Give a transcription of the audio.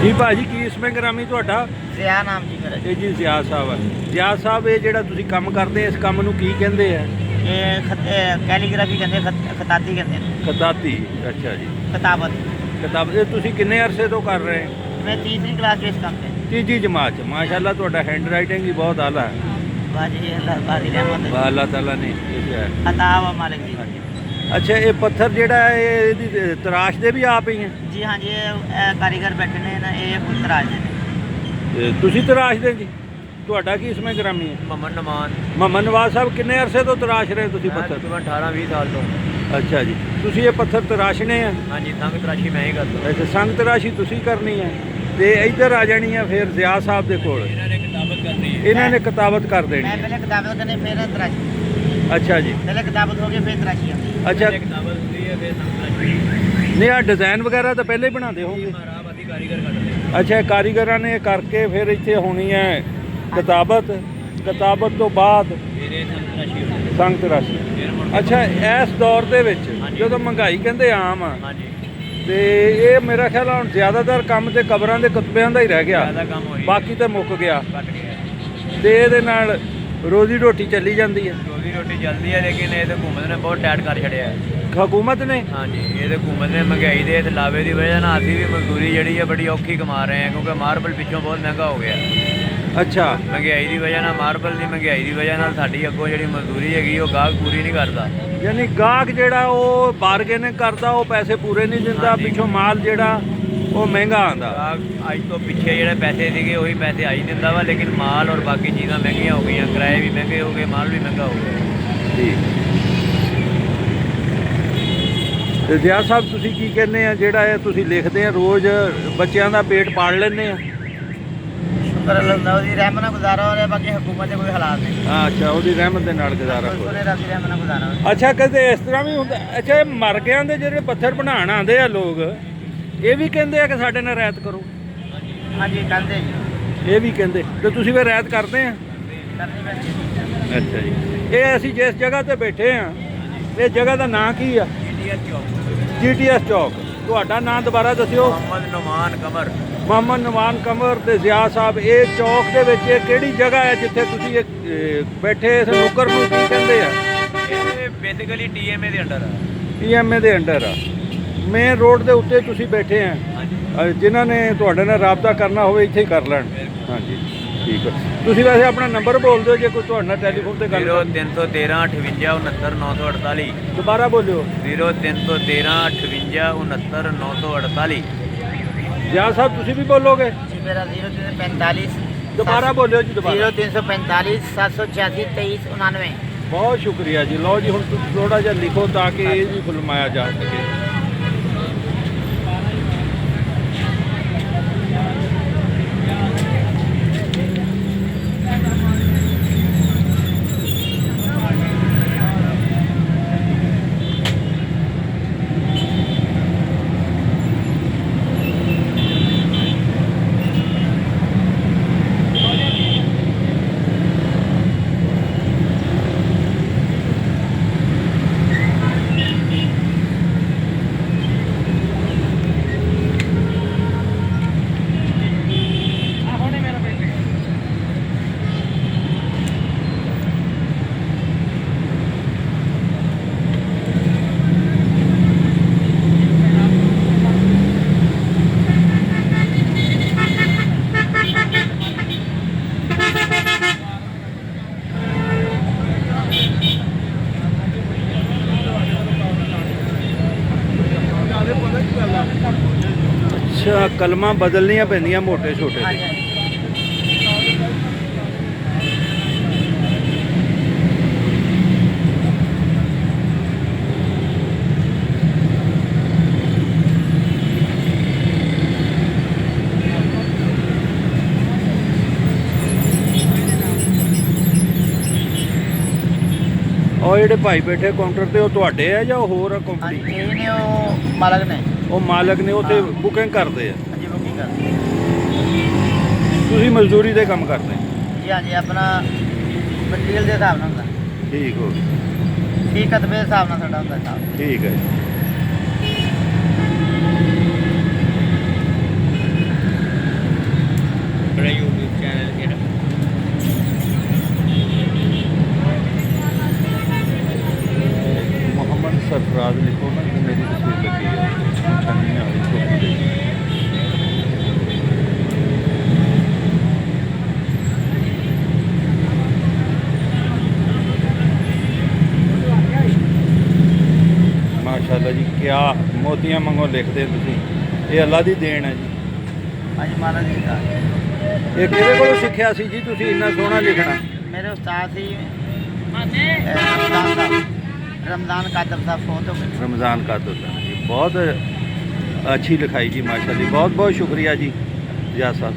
जी भाजी की इसमें ग्रामी ਤੁਹਾਡਾ ਜ਼ਿਆ ਨਾਮ ਜੀ ਮੇਰਾ ਇਹ ਜੀ ਜ਼ਿਆ ਸਾਹਿਬ ਆ। ਜ਼ਿਆ ਸਾਹਿਬ ਇਹ ਜਿਹੜਾ ਤੁਸੀਂ ਕੰਮ ਕਰਦੇ ਇਸ ਕੰਮ ਨੂੰ ਕੀ ਕਹਿੰਦੇ ਆ? ਇਹ ਕੈਲੀਗ੍ਰਾਫੀ ਕਹਿੰਦੇ ਖਤਾਤੀ ਕਹਿੰਦੇ ਨੇ। ਖਤਾਤੀ, ਅੱਛਾ ਜੀ। ਕਿਤਾਬ ਇਹ ਤੁਸੀਂ ਕਿੰਨੇ ਅਰਸੇ ਤੋਂ ਕਰ ਰਹੇ? ਮੈਂ ਤੀਸਰੀ ਕਲਾਸ ਵਿੱਚ ਕੰਮ ਤੇ। ਤੀਜੀ ਜਮਾਤ ਚ। ਮਾਸ਼ਾਅੱਲਾ ਤੁਹਾਡਾ ਹੈਂਡ ਰਾਈਟਿੰਗ ਵੀ ਬਹੁਤ ਆਲਾ ਹੈ। ਬਾਜੀ ਅੱਲਾਹ ਬਾਦੀ ਰਹਿਮਤ ਹੈ। ਅੱਲਾਹ ਤਾਲਾ ਨੇ ਲਿਖਿਆ ਹੈ। ਅਤਾ ਵਾ ਮਾਲਿਕ ਦੀ। ਅੱਛਾ ਇਹ ਪੱਥਰ ਜਿਹੜਾ ਹੈ ਇਹਦੀ ਤਰਾਸ਼ ਦੇ ਵੀ ਆਪ ਹੀ ਹੈ? ਜੀ ਹਾਂ ਜੀ ਇਹ ਕਾਰੀਗਰ ਬੈਠੇ ਨੇ ਨਾ ਇਹ ਖੁਦ ਤਰਾਸ਼ ਦੇ ਨੇ। ਤੁਸੀਂ ਤਰਾਸ਼ ਦੇ ਜੀ? ਤੁਹਾਡਾ ਕੀ ਇਸਮੇ ਗ੍ਰਾਮੀ ਹੈ? ਮੁਹੰਮਦ ਨਵਾਜ਼ ਸਾਹਿਬ ਕਿੰਨੇ ਅਰਸੇ ਤੋਂ ਤਰਾਸ਼ ਰਹੇ ਤੁਸੀਂ ਪੱਥਰ? 18-20 ਸਾਲ ਤੋਂ। ਅੱਛਾ ਜੀ। ਤੁਸੀਂ ਇਹ ਪੱਥਰ ਤਰਾਸ਼ਣੇ ਆ? ਹਾਂਜੀ ਸੰਗ ਤਰਾਸ਼ੀ ਮੈਂ ਹੀ ਕਰਦਾ। ਅੱਛਾ ਸੰਗ ਤਰਾਸ਼ੀ ਤੁਸੀਂ ਕਰਨੀ ਹੈ ਤੇ ਇੱਧਰ ਆ ਜਾਣੀ ਆ ਫਿਰ ਜ਼ਿਆ ਸਾਹਿਬ ਦੇ ਕੋਲ। ਇਹਨਾਂ ਨੇ ਕਿਤਾਬਤ ਕਰਨੀ ਹੈ। ਇਹਨਾਂ ਨੇ ਕਿਤਾਬਤ ਕਰ ਦੇਣੀ। ਮੈਂ ਪਹਿਲੇ ਕਿਤਾਬਤ ਕਰਨੀ ਫਿਰ ਤਰਾਸ਼ੀ। ਅੱਛਾ ਜੀ। ਪਹਿਲੇ ਕਿਤਾਬਤ ਹੋ ਗਈ ਫਿਰ ਤਰਾਸ਼ੀ ਆਉਂਦੀ। ਅੱਛਾ ਕਿਤਾਬਤ ਹੁੰਦੀ ਹੈ ਫਿਰ ਸੰਗ ਤਰਾਸ਼ੀ। ਨਹੀਂ ਆ ਡਿਜ਼ਾਈਨ ਵਗੈਰਾ ਤਾਂ ਪਹਿਲੇ ਹੀ ਬਣਾਉਂਦੇ ਹੋਣਗੇ? ਮਹਾਰਾਬਾਦੀ ਕਾਰੀਗਰ ਕੱਢਦੇ। ਅੱਛਾ ਕਾਰੀਗਰਾਂ ਨੇ ਕਰਕੇ ਫਿਰ ਇੱਥੇ ਹੋਣੀ ਹੈ ਕਿਤਾਬਤ ਤੋਂ ਬਾਅਦ ਮੇਰੇ ਸੰਗ ਤਰਾਸ਼ੀ ਹੁੰਦੀ ਸੰਗ ਤਰਾਸ਼ੀ। ਅੱਛਾ ਇਸ ਦੌਰ ਦੇ ਵਿੱਚ ਜਦੋਂ ਮਹਿੰਗਾਈ ਕਹਿੰਦੇ ਆਮ ਆ ਹਾਂਜੀ ਤੇ ਇਹ ਮੇਰਾ ਖਿਆਲ ਹੁਣ ਜ਼ਿਆਦਾਤਰ ਕੰਮ ਤੇ ਕਬਰਾਂ ਦੇ ਕੁਤਬਿਆਂ ਦਾ ਹੀ ਰਹਿ ਗਿਆ, ਜ਼ਿਆਦਾ ਕੰਮ ਹੋਈ ਬਾਕੀ ਤਾਂ ਮੁੱਕ ਗਿਆ ਕੱਟ ਗਿਆ। ਤੇ ਇਹਦੇ ਨਾਲ ਰੋਜ਼ੀ ਰੋਟੀ ਚੱਲੀ ਜਾਂਦੀ ਹੈ। ਰੋਟੀ ਚੱਲਦੀ ਹੈ ਲੇਕਿਨ ਇਹ ਤਾਂ ਹਕੂਮਤ ਨੇ ਬਹੁਤ ਟਾਈਟ ਕਰ ਛੜਿਆ ਹੈ। ਹਕੂਮਤ ਨੇ? ਹਾਂਜੀ ਇਹ ਤਾਂ ਹਕੂਮਤ ਨੇ ਮਹਿੰਗਾਈ ਦੇ ਤੇ ਲਾਵੇ ਦੀ ਵਜ੍ਹਾ ਨਾਲ ਅਸੀਂ ਵੀ ਮਜ਼ਦੂਰੀ ਜਿਹੜੀ ਹੈ ਬੜੀ ਔਖੀ ਕਮਾ ਰਹੇ ਹਾਂ ਕਿਉਂਕਿ ਮਾਰਬਲ ਪਿੱਛੋਂ ਬਹੁਤ ਮਹਿੰਗਾ ਹੋ ਗਿਆ। ਅੱਛਾ ਮਹਿੰਗਾਈ ਦੀ ਵਜ੍ਹਾ ਨਾਲ ਮਾਰਬਲ ਦੀ ਮਹਿੰਗਾਈ ਦੀ ਵਜ੍ਹਾ ਨਾਲ ਸਾਡੀ ਅੱਗੋਂ ਜਿਹੜੀ ਮਜ਼ਦੂਰੀ ਹੈਗੀ ਉਹ ਗਾਹਕ ਪੂਰੀ ਨਹੀਂ ਕਰਦਾ। ਯਾਨੀ ਗਾਹਕ ਜਿਹੜਾ ਉਹ ਬਾਰਗੇਨਿੰਗ ਕਰਦਾ ਉਹ ਪੈਸੇ ਪੂਰੇ ਨਹੀਂ ਦਿੰਦਾ, ਪਿੱਛੋਂ ਮਾਲ ਜਿਹੜਾ ਉਹ ਮਹਿੰਗਾ ਆਉਂਦਾ। ਗਾਹਕ ਅੱਜ ਤੋਂ ਪਿੱਛੇ ਜਿਹੜੇ ਪੈਸੇ ਸੀਗੇ ਉਹੀ ਪੈਸੇ ਆਈ ਦਿੰਦਾ ਵਾ ਲੇਕਿਨ ਮਾਲ ਔਰ ਬਾਕੀ ਚੀਜ਼ਾਂ ਮਹਿੰਗੀਆਂ ਹੋ ਗਈਆਂ, ਕਿਰਾਏ ਵੀ ਮਹਿੰਗੇ ਹੋ ਗਏ, ਮਾਲ ਵੀ ਮਹਿੰਗਾ ਹੋ ਗਿਆ। ਠੀਕ। ਤੇ ਜ਼ਿਆ ਸਾਹਿਬ ਤੁਸੀਂ ਕੀ ਕਹਿੰਦੇ ਆ ਜਿਹੜਾ ਇਹ ਤੁਸੀਂ ਲਿਖਦੇ ਆ ਰੋਜ਼ ਬੱਚਿਆਂ ਦਾ ਪੇਟ ਪਾਲ ਲੈਂਦੇ ਆ? ਸ਼ੁਕਰ ਅੱਲਾਹ ਉਹਦੀ ਰਹਿਮਤ ਨਾਲ ਗੁਜ਼ਾਰਾ ਹੋ ਰਿਹਾ, ਬਾਕੀ ਹਕੂਮਤ ਦੇ ਕੋਈ ਹਾਲਾਤ ਨਹੀਂ। ਅੱਛਾ ਉਹਦੀ ਰਹਿਮਤ ਦੇ ਨਾਲ ਗੁਜ਼ਾਰਾ ਹੋ ਉਹਨੇ ਰੱਬ ਦੀ ਰਹਿਮਤ ਨਾਲ ਗੁਜ਼ਾਰਾ ਹੋ ਰਿਹਾ। ਅੱਛਾ ਕਦੇ ਇਸ ਤਰ੍ਹਾਂ ਵੀ ਹੁੰਦਾ? ਅੱਛਾ ਇਹ ਮਰ ਗਿਆਂ ਦੇ ਜਿਹੜੇ ਪੱਥਰ ਬਣਾਉਣ ਆਉਂਦੇ ਆ ਲੋਕ ਇਹ ਵੀ ਕਹਿੰਦੇ ਆ ਕਿ ਸਾਡੇ ਨਾਲ ਰਹਿਤ ਕਰੋ? ਹਾਂਜੀ ਕਹਿੰਦੇ ਜੀ। ਇਹ ਵੀ ਕਹਿੰਦੇ ਤੇ ਤੁਸੀਂ ਫਿਰ ਰਹਿਤ ਕਰਦੇ ਆ? ਕਰਨੀ ਪੈਂਦੀ ਹੈ। ਅੱਛਾ ਜੀ। ਇਹ ਅਸੀਂ ਜਿਸ ਜਗ੍ਹਾ ਤੇ ਬੈਠੇ ਆ ਇਹ ਜਗ੍ਹਾ ਦਾ ਨਾਂ ਕੀ ਆ? GTS ਚੌਕ। ਤੁਹਾਡਾ ਨਾਂ ਦੁਬਾਰਾ ਦੱਸਿਓ। ਮੁਹੰਮਦ ਨਵਾਨ ਕਮਰ ਤੇ ਜ਼ਿਆ ਸਾਹਿਬ। ਇਹ ਚੌਕ ਦੇ ਵਿੱਚ ਇਹ ਕਿਹੜੀ ਜਗ੍ਹਾ ਹੈ ਜਿੱਥੇ ਤੁਸੀਂ ਬੈਠੇ ਇਸ ਨੁੱਕਰ ਨੂੰ ਕੀ ਕਹਿੰਦੇ ਆ? ਇਹ ਬੇਸਿਕਲੀ TMA ਦੇ ਅੰਡਰ ਆ। TMA ਦੇ ਅੰਡਰ ਆ। ਮੇਨ ਰੋਡ ਦੇ ਉੱਤੇ ਤੁਸੀਂ ਬੈਠੇ ਆ। ਜਿਨ੍ਹਾਂ ਨੇ ਤੁਹਾਡੇ ਨਾਲ ਰਾਬਤਾ ਕਰਨਾ ਹੋਵੇ ਇੱਥੇ ਹੀ ਕਰ ਲੈਣ। ਹਾਂਜੀ ਠੀਕ ਹੈ। ਤੁਸੀਂ ਵੈਸੇ ਆਪਣਾ ਨੰਬਰ ਬੋਲ ਦਿਓ ਜੇ ਕੋਈ ਤੁਹਾਡੇ ਨਾਲ ਟੈਲੀਫੋਨ ਤੇ ਗੱਲ। 0313 58 69 948। ਦੁਬਾਰਾ ਬੋਲਿਓ। 0313 58 69 948। ਜ਼ਿਆ ਸਾਹਿਬ ਤੁਸੀਂ ਵੀ ਬੋਲੋਗੇ? ਜੀ ਮੇਰਾ 0345 ਦੁਬਾਰਾ ਬੋਲਿਓ ਜੀ ਦੁਬਾਰਾ। 0345 786 2399। ਬਹੁਤ ਸ਼ੁਕਰੀਆ ਜੀ। ਲਓ ਜੀ ਹੁਣ ਤੁਸੀਂ ਥੋੜਾ ਜਿਹਾ ਲਿਖੋ ਤਾਂ ਕਿ ਇਹ ਵੀ ਫੁਲਮਾਇਆ ਜਾ ਸਕੇ। ਅੱਛਾ ਕਲਮਾਂ ਬਦਲਣੀਆਂ ਪੈਂਦੀਆਂ ਮੋਟੇ ਛੋਟੇ ਤੇ। ਉਹ ਜਿਹੜੇ ਭਾਈ ਬੈਠੇ ਕਾਊਂਟਰ ਤੇ ਉਹ ਤੁਹਾਡੇ ਆ ਜਾਂ ਹੋਰ ਆ ਕੰਪਨੀ? ਹਾਂਜੀ ਇਹ ਨੇ ਉਹ ਮਾਲਕ ਨੇ। ਉਹ ਮਾਲਕ ਨੇ ਉੱਥੇ ਬੁਕਿੰਗ ਕਰਦੇ ਆ? ਹਾਂਜੀ ਬੁਕਿੰਗ ਕਰਦੇ। ਤੁਸੀਂ ਮਜ਼ਦੂਰੀ ਦੇ ਕੰਮ ਕਰਦੇ? ਜੀ ਹਾਂਜੀ ਆਪਣਾ ਮਟੀਰੀਅਲ ਦੇ ਹਿਸਾਬ ਨਾਲ ਹੁੰਦਾ। ਠੀਕ ਹੋ ਠੀਕ ਕਤਬੇ ਦੇ ਹਿਸਾਬ ਨਾਲ ਸਾਡਾ ਹੁੰਦਾ ਹਿਸਾਬ। ਠੀਕ ਹੈ ਜੀ। ਮਾਸ਼ਾਅੱਲਾ ਜੀ, ਕਿਆ ਮੋਤੀਆਂ ਵਾਂਗੂ ਲਿਖਦੇ ਤੁਸੀਂ। ਇਹ ਅੱਲਾ ਦੀ ਦੇਣ ਹੈ ਜੀ। ਹਾਂਜੀ ਮਹਾਰਾਜ ਜੀ ਦਾ। ਇਹ ਕਿਹਦੇ ਕੋਲੋਂ ਸਿੱਖਿਆ ਸੀ ਜੀ ਤੁਸੀਂ ਇੰਨਾ ਸੋਹਣਾ ਲਿਖਣਾ? ਮੇਰੇ ਉਸਤਾਦ ਸੀ रमजान कादर साहब फोन तो रमज़ान कादर साहब जी, बहुत अच्छी लिखाई जी माशाअल्लाह। बहुत बहुत शुक्रिया जी रियाज साहब।